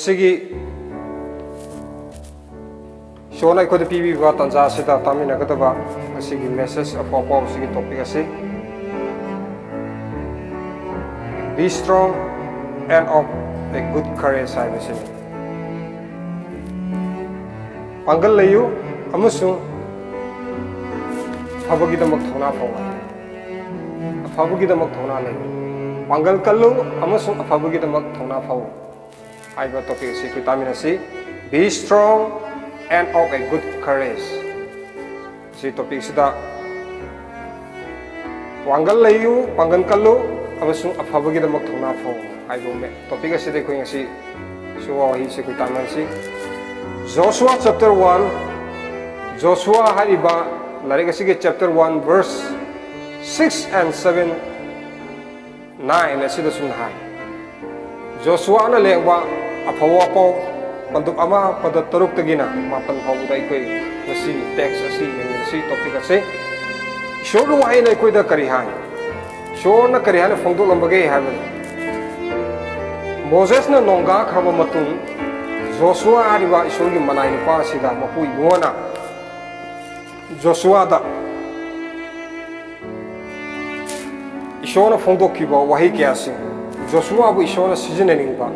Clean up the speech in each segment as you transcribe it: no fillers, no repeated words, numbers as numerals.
Masigi Shona could be what Tanzasita Tamina Gatava, Masigi message of our Sigi topic. Be strong and of a good courage, I will say. Pangal Layu, Amusu, Fabugida Mokona for Fabugida Mokona Lay. Pangal Kalu, Amusu, Fabugida Mokona for. I got topic secret aminasi. Be strong and of a good courage. Si topic sida Pangal Layu, Pangal Kalu, Amusu, Fabugida Mokona for. I go topic sida ko si so he secret aminasi. Joshua chapter 1, Joshua hariba larikasige chapter 1 verse 6 and 7 9 asida sunhai. Joshua na lengwa apawa po panduk ama pada taruk tagina mapan pawuday koy nasi text asi yung nasi topic asi shoro ay na koy da karihan shoro na karihan fongdo lambagay haben Moses na nongga khaba matung Joshua hariba isogi manay pa sida mapui buwana Joshua da isona fongdo kiba wahi kyasi Joshua bu isona seasoning ba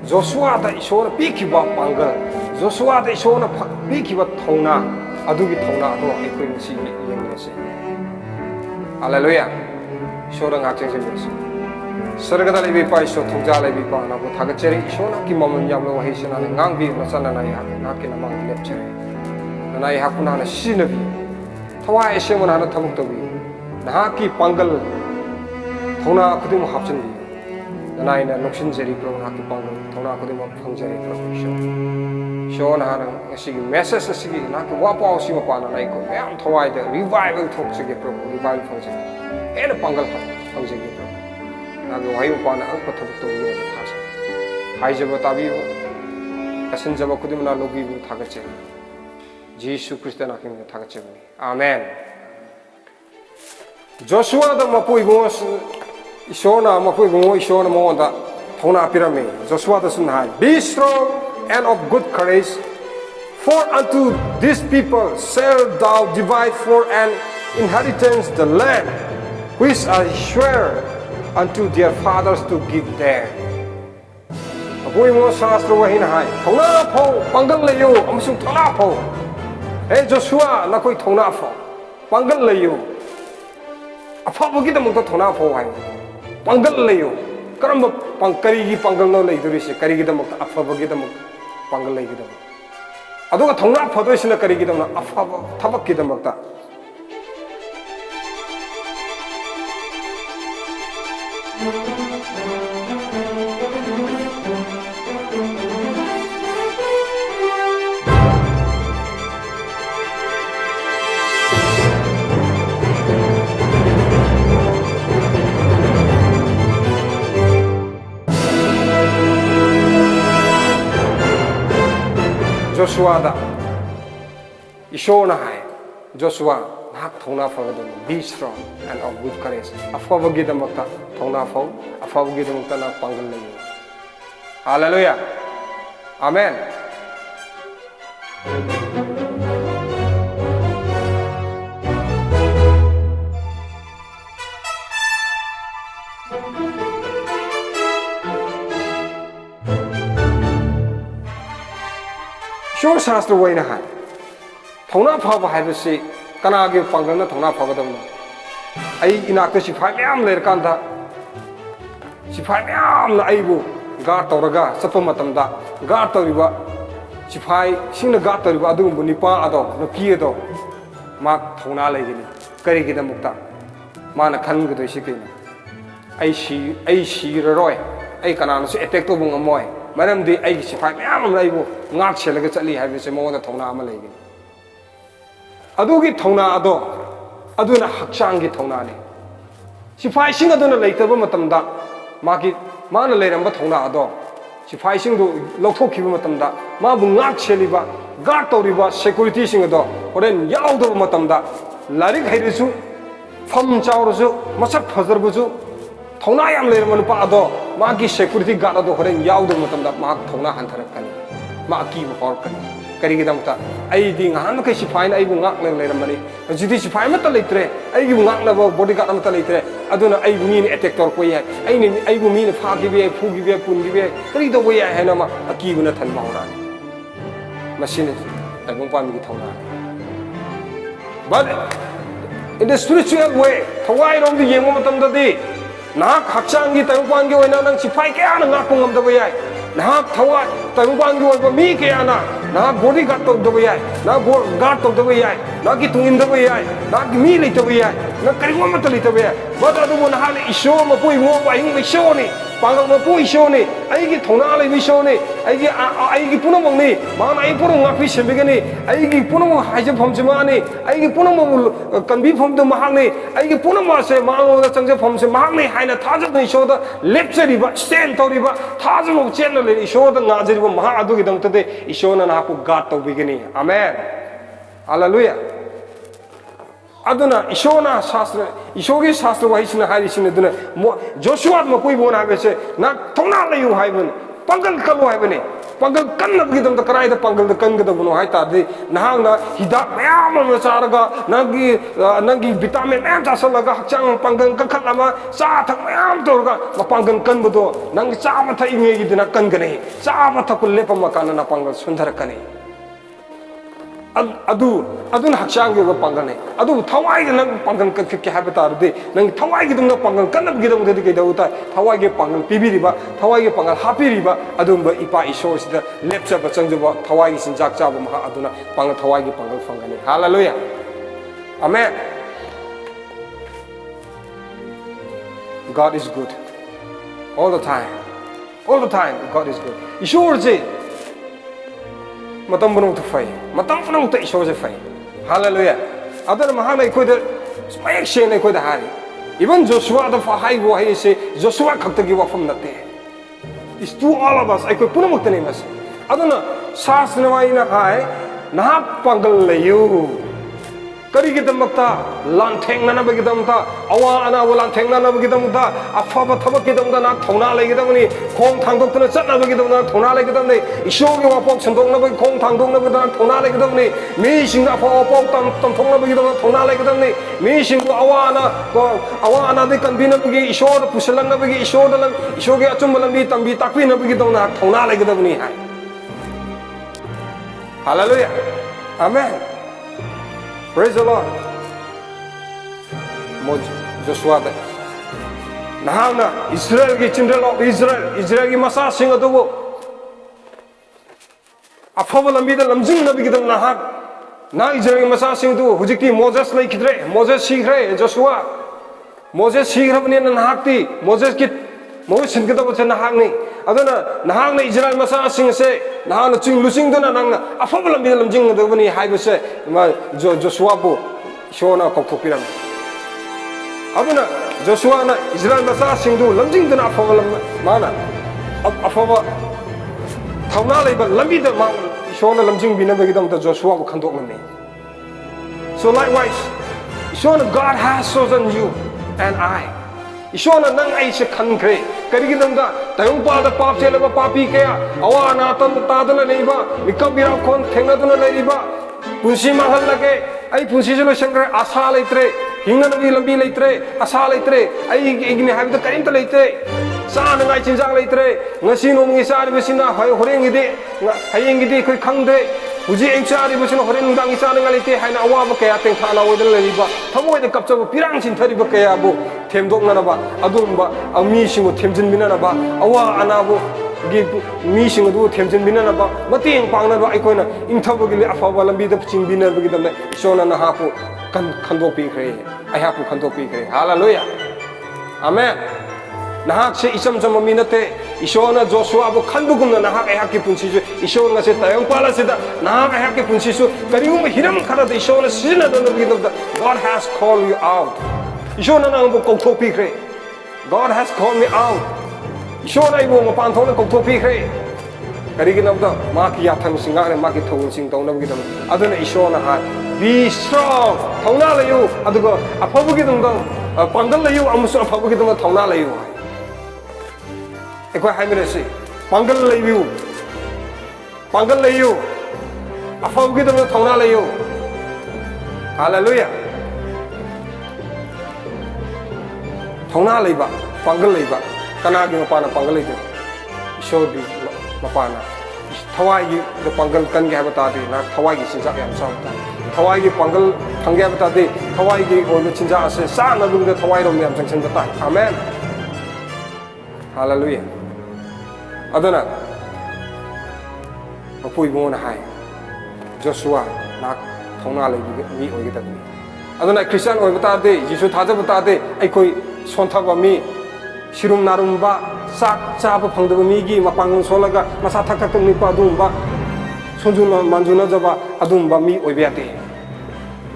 Joshua da isona pikiba pangal Joshua da isona pikiba thona adugi thona ado ekoi masi yengese hallelujah isora ngakcheng se Sargada lebi pa iso thongja lebi pa na ko thagacheri isona ki mamon yamlo wahi sina ne ngangbi nasana na ya na ki namang lepchere na ya hakuna na sinabi thawa esemona na thamuk tobi na ki pangal thona khudim hapchen bi na ina nokshin jeri pro na ki pangal thona khudim phongjeri pro iso so na na asigi message asigi na ki wa pa osi pa na ko yam thawai de revival thok sige pro revival phongje ena pangal phongje pro 나도 와이오빠는 안고 터부터 위에 타서 하이저버 따비고 가신저버 그들나 로기고 다같이 예수 그리스도 나kim에 다같이 아멘 조슈아도 마포이고 이쇼나 마포이고 이쇼나 모온다 통나 피라메 조슈아도 순하이 be strong and of good courage for unto these people shall thou divide for an inheritance the land which I swear unto their fathers to give there. Apoy mo shastra wahin hai. Thona pho pangal layo amasung thona pho. Hey Joshua na koi thona pho. Pangal layo. Aphabagi da mukta thona pho hai. Pangal layo. Karamba pangkari gi pangal no lai duri se kari gi da mukta aphabagi da mukta pangal lai gi da. Aduga thona pho do isna kari gi da na aphaba thabak gi da mukta. Joshua da Ishona hai Joshua nak thona fagadam be strong and of good courage afawagi da makta thona faw afawagi da makta na pangal layo hallelujah amen Sure shastra way na hai thona phaba haibasi kanagi pangal na thona phagadam no ai inakta sifai myam ler kanda sifai myam na aibu guard toraga chapa matamda guard toriba sifai singna guard toriba adu nipa ado napi ado ma thona legini kari gida mukta mana khan gdo sikina ai shi roi ai kanana su attack to bung amoy maram di ai sifai myam laibu ngak chelaga chali haibase mo da thona ama legini adugi thona ado aduna hakchang thona ne sifai sing aduna leitaba matamda magi mana leiramba thona ado sifai sing do lokthokhiba matamda ma bu ngak cheliba guard toriba security sing ado horen yaudaba matamda larik hairisu pham chawrusu masak phazarbusu thona yam le man pa do ma ki security guard do horen yaw do matam da ma thona han tharak kani ma ki bo hor kani kari gi dam ta ai di ngam ka sifai ai bu ngak le le mani jidi sifai ma ta le tre ai gi ngak na bodyguard am ta le tre aduna ai mi ni attack tor ko ya ai ni ai bu mi ni pha gi be phu gi be pun gi be kari do bo ya ha na ma aki bu na than ma ora machine ai bong pa mi gi thona but in the spiritual way thawai rom di yeng ma tam da di na hakchang gi tang kwan gi oina nang sifai ka na ngak ngam da bo ya na thawai tang kwan gi oi mi ke ana na bodyguard to da bo ya na guard to da bo ya na ki tungin da bo ya na ki mi le to bo ya na kari ma ta le to bo ya ba da du na ha le isho ma pui mo ba hing le show ni pangang ma pui show ni ai gi thona le mi show ni ai gi punam mong ni ma na ai purung ngak pi sembe ni ai gi punam mong hai je phom je ma ni ai gi punam mong kan bi phom do ma hang ni ai gi punam ma se ma ngo da chang je phom se ma ni hai na tha je ni show da left se ri ba stand to ri ba tha je mo chen le show da nga je ri ba ma adu gi dam ta de show na na ku guard to bi gi ni amen hallelujah aduna ishona shastra ishogi shastra wa hisna hari sine duna joshua ma koi bona be se na thona le yu hai bun pangal kalu hai bune pangal kan na gi dam ta karai da pangal da kan ga da buno hai ta de nahang na hidak mayam ma charaga nagi vitamin em ta salaga hakchang pangal ka khat lama sa thak mayam to ga ma pangal kan bu do nang cha ma thai nge gi dina kan ga ne cha ma thakul le pam kana na pangal sundar ka ne adun hakchang gi pangal ne adu thawai gi nang pangal ka ki ha bata de nang thawai gi dum na pangal kan na gi dum de ge da uta thawai gi pangal pibi ri ba thawai gi pangal hapi ri ba adum ba ipa isho sida lepcha ba chang jo ba thawai gi sin jak cha ba ma aduna pangal thawai gi pangal fangani hallelujah amen God is good all the time God is good isho je matam bunung tu fai matam bunung tu isho je fai hallelujah adar mahana ikoi da mayak she ne koi da hari even Joshua da fa hai wo hai se Joshua khakta gi wafam nate is to all of us ikoi punamuk tane mas adana sas ne wai na hai na pangal le yu kari gi dam makta lan theng na ba gi dam ta awa ana wa lan theng na ba gi dam ta afa ba thabak gi dam da na thona le gi dam ni khong thang dok na chat na ba gi dam na thona le gi dam ni isho gi wa pok chandong na ba khong thang dok na ba da thona le gi dam ni mi sing na fa pok tam thong na ba gi dam na thona le gi dam ni mi sing ko awa ana de kan bi na ba gi isho da pusalang na ba gi isho da lang isho gi achum balang bi tam bi takpi na ba gi dam na thona le gi dam ni hai hallelujah amen praise the Lord Joshua da nahana Israel gi chindral of Israel gi masa sing adu afaba lambi da lamjing na bi dam nahak na Israel gi masa sing du hujikti Moses lai kidre Moses sigre Joshua Moses sigra bani na nahak ti Moses sin ga da ba nahak ni aduna nahak na Israel masa sing se nahana ching lusing da na nang afaba lambi da lamjing da bani hai ba se ma Joshua bu shona ko kopiram aduna Joshua na Israel masa singdu lamjing dana afaba mana afaba thawna leiba lambi da ma shona lamjing bina bagi dam ta Joshua ko khandok nami so likewise shona God has chosen you and I ishona nang ai se khankre karigi dam da tayong pa da pap chela ba papi kaya awa na tan ta dana leiba mikabira khon thengna dana leiba punsi mahal lage ai punsi jelo shankar asa leitre hinga nabi lambi leitre asa leitre ai igni habda karim ta leitre sa na ngai chinjang leitre ngasi nom ngi sa ri sina hai horeng gi de hayeng gi de khoi khangde huji eng cha ri busina horeng dang isa na ngai te haina awa ba kaya teng thana oidal leiba thamoi de kapcha pirang sin thari ba kaya bu themdok na ba adum ba ami singo themjin bina na ba awa ana bu gi mi sing adu themjin bina na ba mateng pang na ba ai koina ingthab gi afa ba lambi da ching bina ba gi dam shona na ha pu kan khandok pi khre ai ha pu khandok pi khre hallelujah amen nahak se isam jam mi nate ishona Joshua bu khandugum na nahak ai ha ki punsi ju ishona se tayong pala se da nahak ai ha ki punsi su karium hiram khara da ishona sina da gi dam God has called you out ishona na bu kok pi khre God has called me out ishona ibu ma pan thona kok pi khre karigi nam da ma ki ya tham singa ne ma ki thong sing tong na gi dam aduna ishona ha be strong thongna layu adugo afabu gi dam da pandal layu amusu afabu gi dam thongna layu ꯑꯩꯈꯣꯏ ꯍꯥꯏꯃꯤꯟꯅꯁꯤ ꯄꯥꯡꯒꯜ ꯂꯩꯕꯤꯌꯨ ꯄꯥꯡꯒꯜ ꯂꯩꯌꯨ ꯑꯐꯕꯒꯤꯗꯃꯛ ꯊꯧꯅꯥ ꯂꯩꯌꯨ ꯍꯜꯂꯦꯂꯨꯌꯥ ꯊꯧꯅꯥ ꯂꯩꯕ ꯄꯥꯡꯒꯜ ꯂꯩꯕ ꯀꯅꯥꯒꯤ ꯃꯄꯥꯅ ꯄꯥꯡꯒꯜ ꯂꯩꯗꯣꯏꯅꯣ ꯏꯁꯣꯔꯒꯤ ꯃꯄꯥꯅ ꯊꯋꯥꯏꯒꯤ ꯄꯥꯡꯒꯜ ꯀꯟꯒꯦ ꯍꯥꯏꯕ ꯇꯥꯔꯗꯤ ꯅꯍꯥꯛ ꯊꯋꯥꯏꯒꯤ ꯆꯤꯟꯖꯥꯛ ꯌꯥꯝ ꯆꯥꯕ ꯇꯥꯏ ꯊꯋꯥꯏꯒꯤ ꯄꯥꯡꯒꯜ ꯐꯪꯒꯦ ꯍꯥꯏꯕ ꯇꯥꯔꯗꯤ ꯊꯋꯥꯏꯒꯤ ꯑꯣꯏꯕ ꯆꯤꯟꯖꯥꯛ ꯑꯁꯦ ꯆꯥꯅꯕꯒꯤꯗ ꯊꯋꯥꯏꯔꯣꯝ ꯌꯥꯝ ꯆꯪꯁꯤꯟꯕ ꯇꯥꯏ ꯑꯃꯦꯟ ꯍꯜꯂꯦꯂꯨꯌꯥ ꯑꯗꯨꯅ ꯃꯄꯨ ꯏꯕꯨꯡꯉꯣꯅ ꯍꯥꯏ ꯖꯣꯁꯨꯋꯥ ꯅꯍꯥꯛ ꯊꯧꯅꯥ ꯂꯩꯕ ꯃꯤ ꯑꯣꯏꯒꯗꯕꯅꯤ ꯑꯗꯨꯅ ꯈ꯭ꯔꯤꯁꯇꯤꯌꯥꯟ ꯑꯣꯏꯕ ꯇꯥꯔꯗꯤ ꯌꯤꯁꯨ ꯊꯥꯖꯕ ꯇꯥꯔꯗꯤ ꯑꯩꯈꯣꯏ ꯁꯣꯟꯊꯕ ꯃꯤ 시름 나름바 싹 잡아 방대고 미기 막 방금 솔라가 마사 탁탁 니빠 아둠바 손주나 만주나 잡아 아둠바 미 오이베야데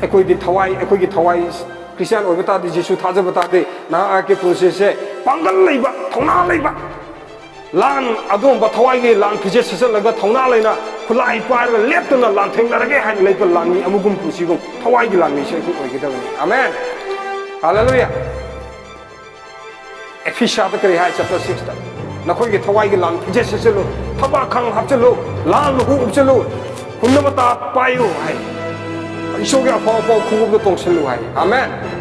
에코이디 타와이 에코이기 타와이 크리스찬 오이베타디 지수 타자바타데 나 아케 프로세스에 방갈 레이바 통나 레이바 란 아둠바 타와이게 란 피제 세설라가 통나 레이나 쿨라이 파르 렙트나 란 탱나라게 한 레이바 란미 아무금 부시고 타와이기 란미 셰키 오이게다니 아멘 할렐루야 에피샤드 그래 하이 챕터 6다 너코이게 타와이게 란 피제 세설로 타바캉 합절로 란로 후읍절로 훈나마타 빠이로 하이 이쇼게 아파아파 궁금도 동실로 하이 아멘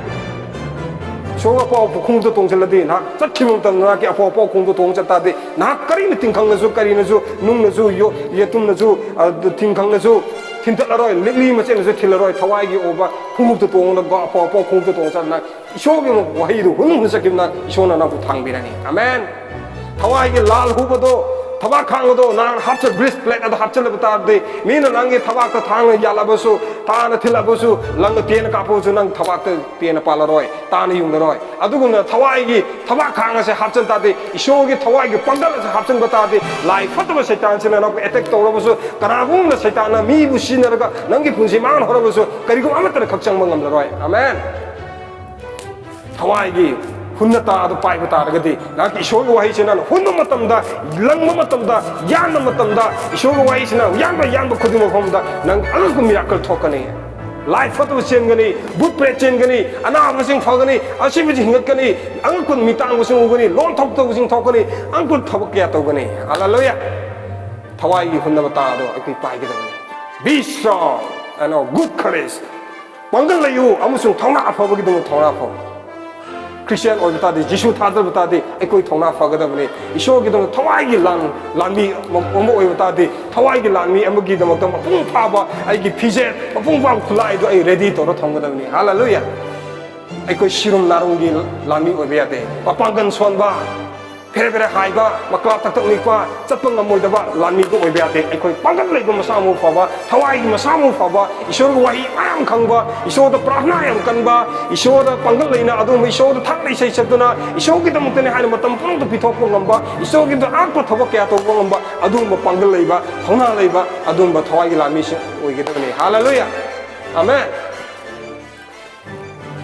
쇼가 아파아파 궁금도 동실라디 나 짝키면 나게 아파아파 궁금도 동실다디 나 까리는 팅캉나주 까리나주 눅나주 요 예tum나주 팅캉나주 틴탈라로이 릴리 마체나주 틸라로이 타와이기 오바 궁금도 동나가 아파아파 궁금도 동실나 쇼게 뭐 와이도 훈훈사kim나 쇼나 나부 탕비라니 아멘 타와이기 랄 후보도 타박 강도 나 합쳐 브리스 플레이트 아도 합쳐를 부탁데 미는 랑게 타박도 탕을 야라버수 타나 틸라버수 랑가 티에나 까포수 난 타박도 티에나 팔라로이 타나 융너로이 아두구나 타와이기 타박 강에서 합쳐다데 이쇼기 타와이기 빵달에서 합쳐 부탁데 라이프 포토버 세탄스나 나 에텍 떠러버수 까라궁나 세탄나 미부 시너가 랑게 분시만 허러버수 그리고 아무튼 걱정만 넘러로이 아멘 타와이기 훈나타 아도 파이브 타르가디 나 이쇼가 와이시나 훈노 마탐다 랑마 마탐다 야나 마탐다 이쇼가 와이시나 양바 코디모 홈다 난 아무고 미라클 토카니 라이프 포토 첸가니 부프레 첸가니 아나마싱 파가니 아시비지 힌가니 아무고 미땅 무슨 오가니 론 톱도 무슨 토카니 아무고 토박게 토가니 할렐루야 타와이 훈나마타도 아키 파이게다니 be strong and of good courage 방글라유 아무슨 통나 아파보기도 통나 아파 크리스천 오이부타디 지수 타들부타디 에코이 통나 파가다브니 이쇼기도 타와이기 란미 뭐뭐 오이부타디 타와이기 란미 아무기도 뭐 뿡파바 아이기 피제 뿡파 쿨라이도 아이 레디 도로 통가다브니 할렐루야 에코이 시름 나룽기 란미 오이베야데 빠빵간 손바 페레페레 하이바 막까 딱딱니과 짭빵가 모이다바 란미도 오이베야데 에코이 빵간 레이고 마사무 파바 타와이기 마사무 파바 이쇼르고 와이 마양 강바 이쇼도 프라나 양 간바 이쇼도 빵간 레이나 아도 이쇼도 탁레이 세이쳤드나 이쇼기도 못되네 하는 마땀 뿡도 비토고 간바 이쇼기도 악고 터벅게 하토고 간바 아도 뭐 빵간 레이바 통나 레이바 아도 뭐 타와이기 란미시 오이게다니 할렐루야 아멘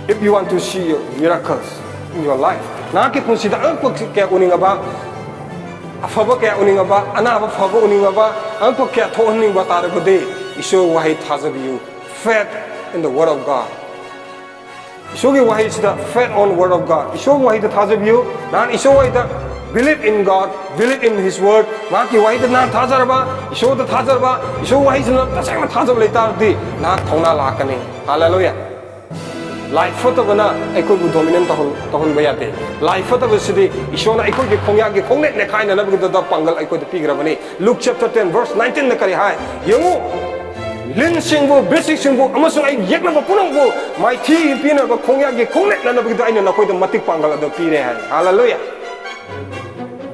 If you want to see miracles in your life 나게 본시다 angpok kaya uninga ba afaba kaya uninga ba anaba faba uninga ba angpok kaya thoning ba taragode iso wahi thazabiyu faith in the word of God isogi wahi sida faith on word of God iso wahi da thazabiyu nan iso wahi da believe in God believe in his word maki wahi da nan thazarba iso da thazarba iso wahi sina tasang thazab le tardi na thona lakani hallelujah Life fotabana ekoibu dominant tahon bayate life fotabasidi ishona ekoige khongyagi khongnet ne khaina nabgida da pangal ekoi pigrabani Luke chapter 10 verse 19 na kari hai yongu lin singbu basic singbu amasung ai yekna ba punangbu mai thi pina ba khongyagi khongnet na nabgida aina na koi da matik pangal da pire hai hallelujah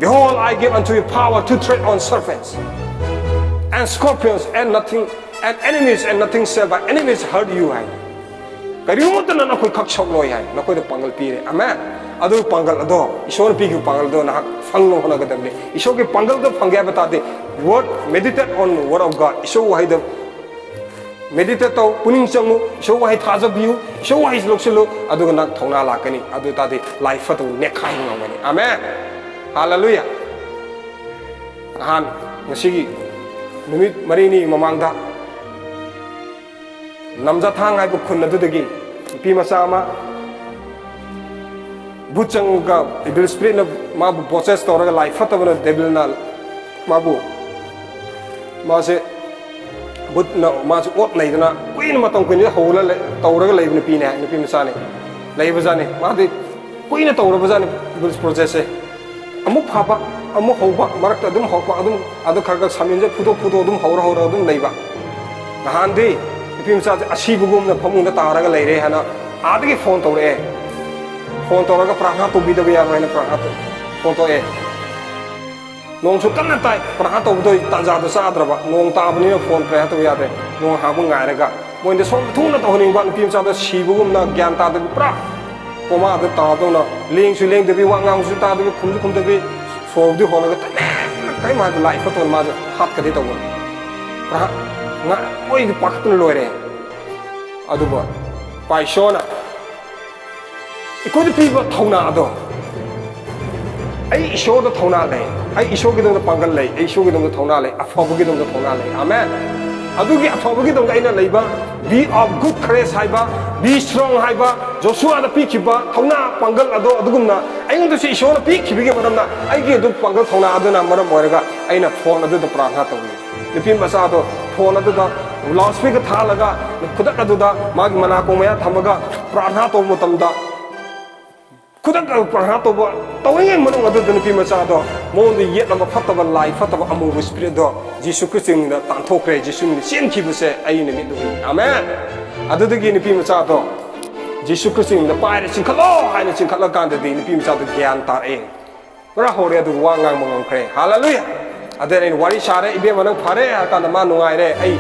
Behold I give unto you power to tread on serpents and scorpions and nothing and enemies and nothing shall by enemies hurt you hai करियों ना कोई खक शौक लोई है ना कोई तो पंगल P रहे अमें अदो पंगल अदो ईश्वर पी क्यों पंगल दो ना फंग लो होना कदम ने ईश्वर के पंगल तो फंगे बता दे word meditate on word of God ईश्वर वही दो meditate तो पुनिंग चंगु ईश्वर वही थाज़ बियु ईश्वर वही लोग से लो अदो का ना थोना लाकनी अदो तादे लाइफ तो नेखाई होना मने अमें हालेलुया हान नशीगी निमित मरीनी ममांगदा namjathang ai bu khun adu dagi pi masa ma buchanga evil spirit na mabu possess toraga life fatabana devil na mabu mase but na mas ot leidana queen matong queen hola toraga leibna pine na pi masane leibazane madi queen toraga bazane evil process e amuk phaba amuk hoba marakta dum hoba adum adu kharga saminje pudo dum hora dum leiba nahandi pi masane asibugum na phamung da taraga leire hana adagi phone tore phone tawraga prana to bi da ya raina prana to phone to e nong su kan tai prana to do tanja do sa adra ba nong ta bani na phone pre to ya de nong ha bu ngai raga moi de som thu na to ning ba pi sa da si bu gum na gyan ta de pra poma da ta do na ling su ling de bi wa ngang su ta de kum de bi so di ho na ga kai ma lai fa to ma hat ka de to pra nga moi di pak tu lo re adu ba pai shona ikodi piba thona ado ai isho da thona le ai isho gi dong da pangal le ai isho gi dong da thona le afabu gi dong da thona le amen adugi afabu gi dong da ina leiba be of good courage haiba be strong haiba joshua da pi kiba thona pangal ado adugumna ai ndu se isho da pi kibi gi maramna ai gi du pangal thona ado na maram moiraga aina phone ado da prana tawi nipi masa ado phone ado da loudspeaker thalaga kudak ado da magi mana ko maya thamaga prana to mutamda kudak prana to ba tawing manung adu dun pi macha do mon de yet lama fataba lai fataba amu spirit do jisu christing da tan thokre jisu ni chen ki bu se ai ni mi du amen adu de gi ni pi macha do jisu christing da pai de chin khalo hai ni chin khalo kan de ni pi macha do gyan tar e ra ho re du wa ngang mong kre hallelujah adu ni wari share ibe manung phare ka na ma nungai re ai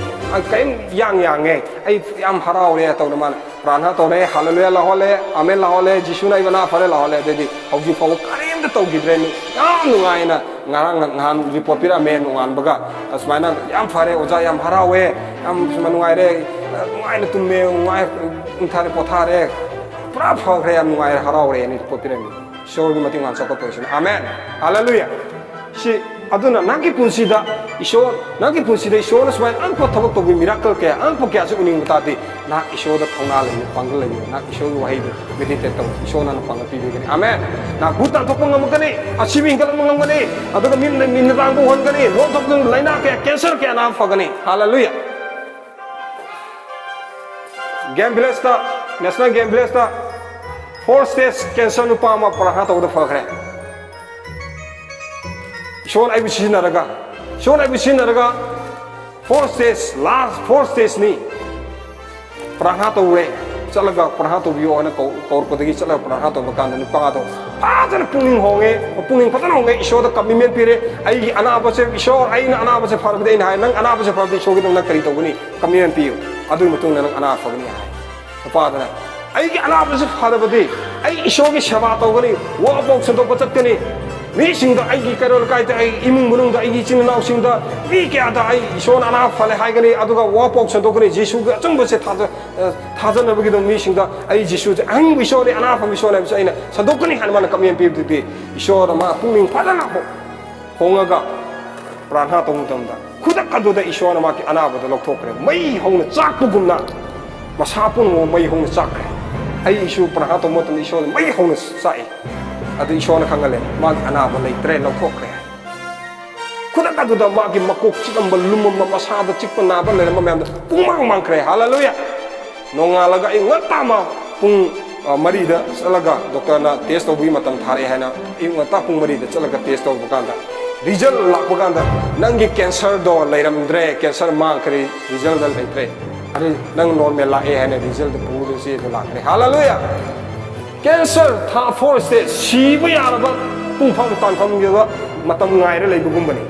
kaim yang nge ai yam harau re to na man prana to re hallelujah la hole amen la hole jisu na ibana phare la hole de di hoji phau karim de to gidre ni yam nungai na ngarang ngan report pira men ngan baga asmaina yam phare oja yam harau we yam manungai re ngai na tum me ngai thare pothare pra phau re yam nungai harau re ni report pira ni shor gi mati ngan sakot to amen hallelujah si aduna nagi punsida isho nagi punsida isho na smai an po thabak to bi miracle ke an po kya su uning batati na isho da thona le pangal le na isho gi wahi meditate to isho na pangal pi bi amen na buta to pangam gani asibi ngam ngam gani aduga min rang bu hon gani lo to laina ke cancer ke na fagani hallelujah game blesta national game blesta 4 stage cancer nu pa ma pra to da fagre Shon I wish naraga. Shon I wish naraga. 4 stage, last 4 stage ni. Prahato ure. Chalaga prahato view ana kaur kodagi chala prahato bakan ni pangato. Padan puning honge, puning patan honge isho da commitment pire. Ai ana abase isho ai na ana abase farbe dei na nang ana abase farbe isho gi na kari to guni commitment piu. Adu mutung nang ana farbe ni hai. Padan ai gi ana abase farbe dei. Ai isho gi shaba to guni wa box to bachat kani. Mi singda ai gi karol kai ta ai imung munung da ai gi chin nau singda mi kya da ai shon ana phale hai gani aduga wa pok chen do gani jisu ga chung ba se tha na ba gi do mi singda ai jisu ang bi shon ana pha mi shon ai sai na sadok gani han man kam yem pi ti ishor ma puming phala na honga ga prana to mu tam da khudak ka do da ishor ma ki ana ba da lok thok re mai hong na chak pu gum na ma sa pun mo mai hong na chak ai isu prana to mo tam ishor mai hong na sai adu ishona khangale ma ana ba lei tre lok thok re khudak adu da ma gi makok chikam ba lum ma masa da chikpa na ba le ma mem da pung mang kre hallelujah nonga laga i ngata ma pung mari da salaga doctor na test to bi matam thare hai na i ngata pung mari da chalaga test to bukan da result lak bukan da nang gi cancer do leiram dre cancer ma kre result dal lai tre ari nang normal la e hai na result pu do se do la kre hallelujah Cancer tha 4 stage siba yaraba pung pham tan pham ge ba matam ngai re leibu gum bani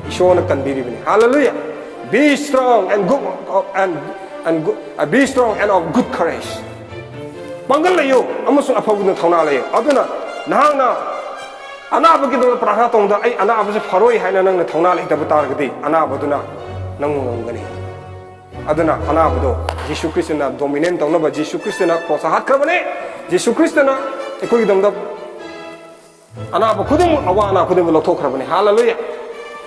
ishona kandiri bani hallelujah be strong and good be strong and of good courage bangal layo amasu afagu na thona layo aduna nang na ana ba gi do prana tong da ai ana ba se pharoi haina nang na thona lai da ba tar gadi ana ba duna nang ngom gani aduna ana ba do jisu christ na dominant tong na ba jisu christ na ko sa hat krabane jisu christ na ekoi dam da ana ba khudum awa ana khudum lo thok krabane hallelujah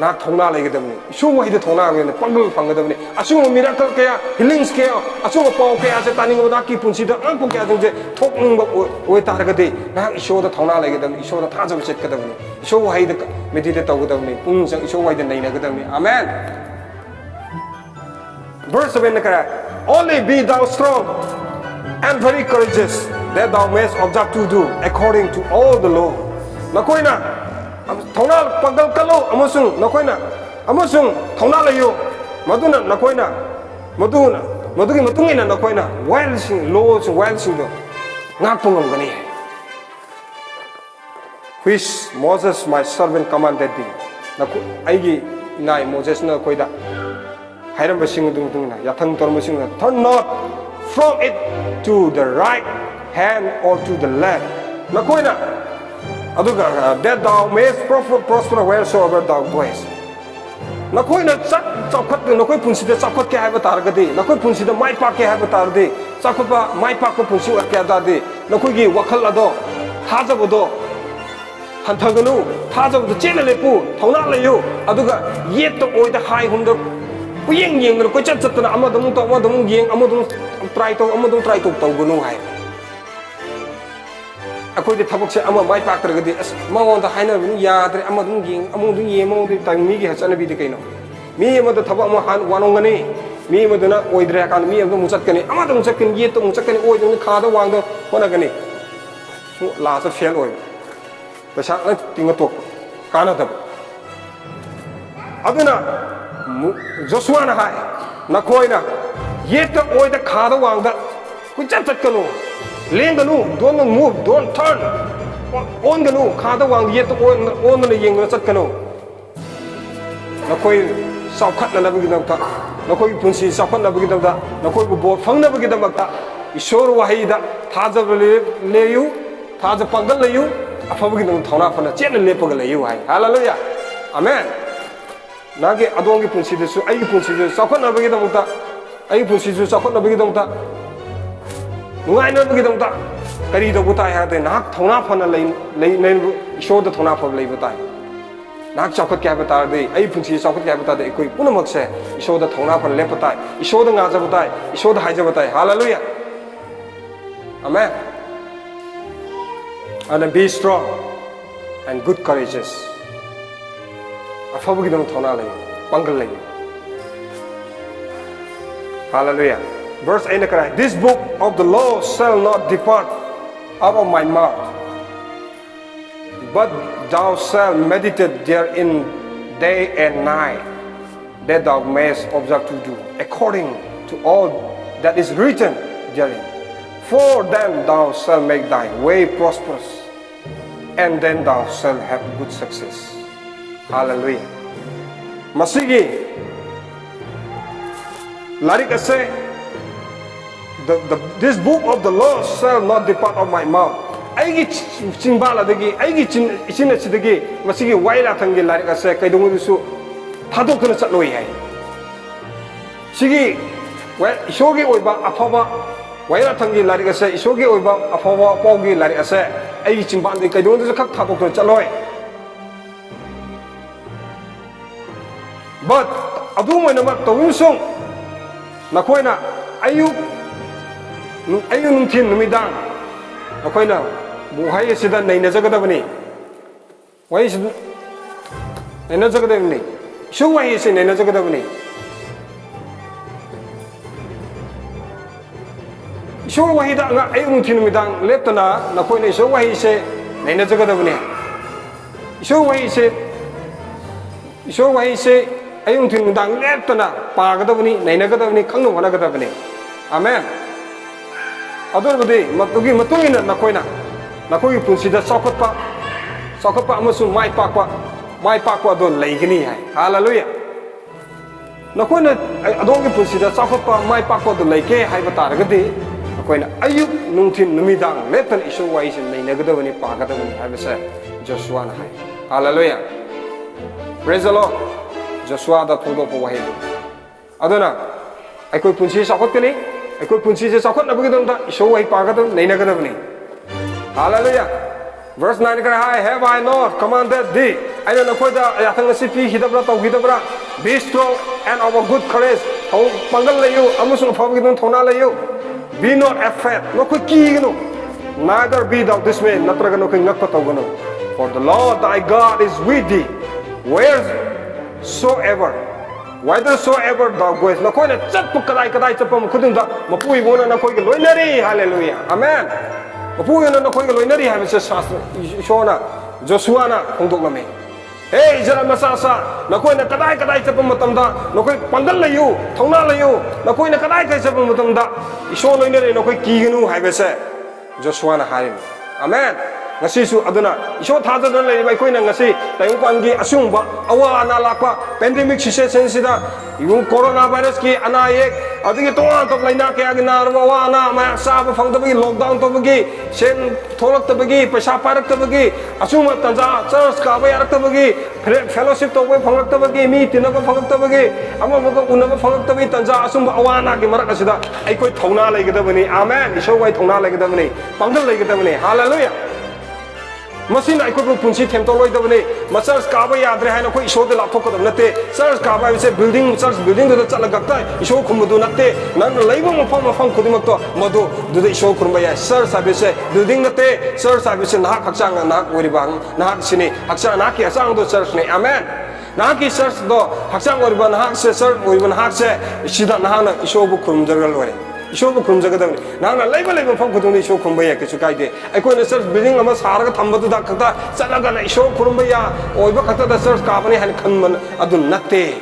nak thongna legadabni isu wahida thongna agene pangal phangadabni asu miracle kaya healings kaya asu paw kaya se taning oda ki punsi da ang kaya je thokning ba oi targade nak isu da thongna legadabni isu da thajab chetkadabni isu wahida meditate tawgadabni pung sang isu wahida nainagadabni amen. Verse 7 kara only be thou strong and very courageous that thou mayest observe to do according to all the law. Nakoina thongna pagal kalo amasung nakoina amasung thongna layo maduna nakoina maduna madugi matungina nakoina wild sing laws wild sing do ngakpungam gani which Moses my servant commanded thee. Nako aigi nai Moses na koida hairam basing dung na yathang tormo sing turn not from it to the right hand or to the left. Nakoina aduga that thou mayest prosper wheresoever thou goest. Nakoina chakhat nakoi punsi de chakhat ke haiba targade nakoi punsi de mai pa ke haiba tarde chakhatba mai pa ko punsi ar ke dade nakoi gi wakhal ado thajabado hanthaganu thajabado chela lepu thona layu aduga yet to oida hai humdo puyeng yeng ko chat chatna amadum to amadum yeng amadum try to tawgunu hai akoi de thabak se ama mai pak targadi as mangon da haina bin yadre amadum yeng amudum ye amudum tangmi gi hachana bi de kaino mi amada thabak ma han wanongani mi maduna oidre kan mi amudum muchat kani amadum muchat kan ye to muchat kani oidum khada wangdo hona gani so la sa fail oi pasa na tinga to kana tab aduna Joshua na hai nakoina ye to oida khada wangda ku chat chat kanu lenganu don't move don't turn on ganu khada wang ye to on na yeng na chat kanu nakoi saukhat na nabagi damta nakoi punsi saukhat na bagi damta nakoi bu bo phang na bagi damta ishor wahida thajab leyu thajab pagal leyu afabagi dam thona phana chen lepagal leyu hai hallelujah amen nage adongi punsi de su ai punsi de saukhat na bagi damta ai punsi su saukhat na bagi damta nungai na bagi damta kari do butai ha de nak thona phana lei ishor da thona phab lei butai nak chakhat kya bata de ai punchi chakhat kya bata de koi punamak se ishor da thona phan le patai ishor da nga ja batai ishor da hai ja batai hallelujah amen. And be strong and good courageous afabagi dam thona lei pangal lei hallelujah. Verse 8 kara this book of the law shall not depart out of my mouth, but thou shalt meditate therein day and night, that thou mayest observe to do according to all that is written therein. For then thou shalt make thy way prosperous, and then thou shalt have good success. Hallelujah. Masigi larik ase this book of the law shall not depart of my mouth. Aigi chimbala dagi aigi chin achidagi masigi waila thangi larik ase kaidongu su thadok kana chatloi hai sigi isogi oiba afaba waila thangi larik ase isogi oiba afaba paugi larik ase aigi chimbala dagi kaidongu su khak thadok kana chatloi but adu moina ma tawim song nakoina ayu nungthin numidang nakoina buhai sida naina jagadabani wai sida naina jagadabani shu wai se naina jagadabani shu wai da nga ayu nungthin numidang leptana nakoina shu wai se naina jagadabani shu wai se ayu nungthin numidang leptana pagadabani naina gadabani khangno hona gadabani amen. Adorabadi matugi matungina nakoina nakoi punsida sakotpa amasung mai pakwa adon leigani hai hallelujah. Nakoina adongi punsida sakotpa mai pakwa adon leike hai bataragadi nakoina ayuk nungthin numidang letan isu wai sin nainagadabani pagadabani hai basa Joshua na hai hallelujah. Praise the Lord. Joshua da thodo po wahi adona aikoi punsi sakotkani aikoi punsi se sakot na bagidamta isu wai pagadam nainagadabani hallelujah. Verse 9 I have I not commanded thee aina na khoida ya thang si pi hidabra tau hidabra be strong and of a good courage thong pangal layu amusung phab gidon thona layu be not afraid no khoi ki gino neither be thou dismayed natraga no khoi ngakpa tau gano for the Lord thy God is with thee wheresoever whithersoever thou goest na khoi na chat pu kadai kadai chapam khudung da mapui bona na khoi ge loinari hallelujah amen mapui na khoi ge loinari ha se shastra shona Joshua na khongdok lame hey jara masasa na khoi na kadai kadai chapam matam da na khoi pangal layu thongna layu na khoi na kadai kadai chapam matam da isho loinari na khoi kiganu ha se Joshua na harim amen ngasi su aduna isho thada don lai bai koina ngasi tayung pangi asungba awa ana lakpa pandemic situation sida yung corona virus ki ana ek adigi toan top laina ke agna wa ana ma sa ba phang tabagi lockdown to bagi sen tholak tabagi paisa parak tabagi asuma tanja church ka ba yarak tabagi fellowship to ba phang tabagi mi tinaba phang tabagi ama ma unaba phang tabagi tanja asumba awa ana ki marak asida ai koi thona lai gadabani amen isho wai thona lai gadabani pangdal lai gadabani hallelujah Masina ikut punci tem toloi dah bani, church kaba ya adre hai na koi isho de laptop kadam nate, church kaba bisa building tu dah cakap gakta, isho kumudu nate, nan laiba mafam kudimak tu madu, tu isho kurma ya, church habis building nate, church habis nak hakcang nak wiri bang, nak sini hakcang nak ya hakcang tu church ni, amen. Nak ki church tu hakcang wiri bang nak se church wiri bang nak se, sida nak isho bu kurum jagal wiri. Isho bu kurum jaga dawni. Nang na laiba fam kudung isho kurum baya kisu kai de. Aku na church building ama saraga thambatu da kata chalaga na isho kurum baya. Oiba kata da church kapani han khanman adun natte.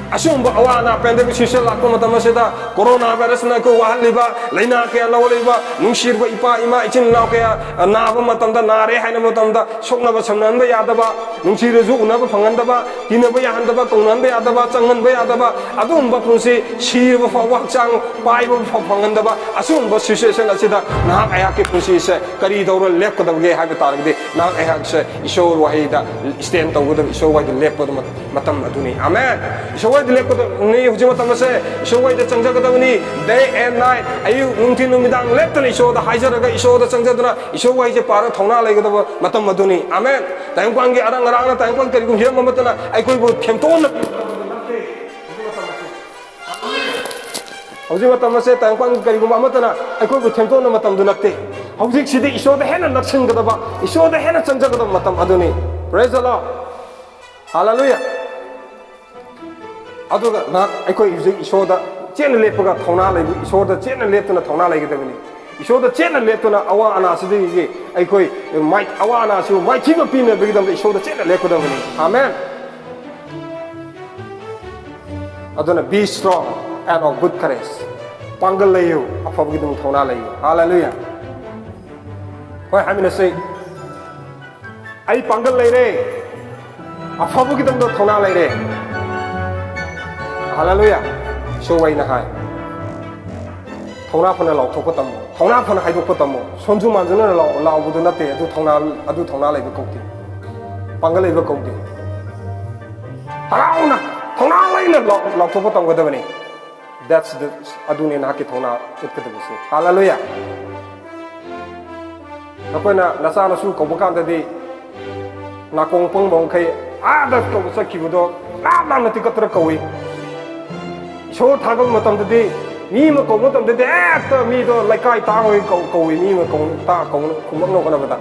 Asumba awana pandemic situation lakko matam asida corona virus na ko wahal liba laina ke law liba nungshir ba ipa ima ichin law ke na ba matam da nare haina matam da sokna ba samnan ba yada ba nungshir ju una ba phangan da ba tina ba yahan da ba kongnan ba yada ba changan ba yada ba adum ba punsi shir ba wa chang pai ba phangan da ba asum ba situation asida na aya ke punsi se kari dawra lep ko da ge ha ba tar ge na aya se ishor wa da stand to da ishor wa lep ko matam aduni amen ishor dilek ko ni hujima tamase showai da changja ka dawni day and night ayu nungtin numidang lep tani show da haijara ga show da changja duna showai je para thona lai ga da matam maduni amen tayang kwangi arang arang na tayang kwang kari gum hiram mamatana ai koi bo khemton na hujima tamase tayang kwang kari gum amatana ai koi bo khemton na matam dunakte hujik sidi show da hena nakshin ga da ba show da hena changja ga da matam aduni praise the lord hallelujah aduga na aikoi ishoda chena lepaga thona lai ishoda chena leptuna thona lai gedabani ishoda chena leptuna awa ana sidi ge aikoi might awa ana su might chiba pina bigdam ishoda chena lepkodabani amen aduna be strong and of good courage pangal layu afabigdam thona layu hallelujah koi hamina say ai pangal lai re afabigdam do thona lai re hallelujah show wai na hai thona phana law thok patam thona phana hai dok patam sonju manjana law bu na te adu thona lai ba kokti pangal lai ba kokti harauna thona lai na law thok patam ga da bani that's the adu ne na ki thona ut ka da bu hallelujah nakoina nasa na su ko bukan da di na kong pong bong khai da ko sa ki bu do na ti ka tra koi show thagam matam de mi ma ko matam de ta mi do laikai ta ngoi ko mi ma ko ta ko khumang no kana bata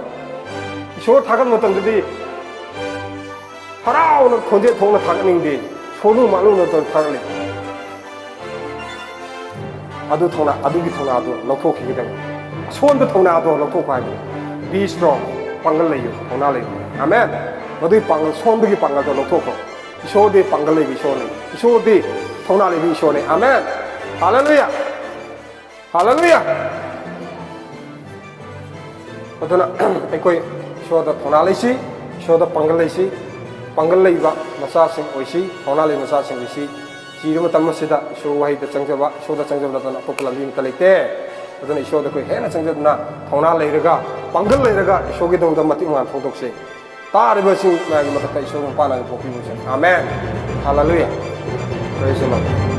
show thagam matam de harau no khonje thong na thang ning de sonu ma lu no to thang le adu thona adu gi thona adu lokho ki de son de thona adu lokho khai be strong pangal le yo thona le amen madu pangal son de gi pangal do lokho ko show de pangal le bi show de thona le bi show ne amen hallelujah hallelujah aduna ekoi show da thona le si show da pangal le ba masa sing oi si thona le masa sing si ji ru matam se da show wai da changja ba show da changja da na popula lim ta le te aduna show da koi hena changja na thona le raga pangal le raga show gi dong da mati ma thok se ta re ba sing ma gi mata kai show pa na popi mu se amen hallelujah praise the Lord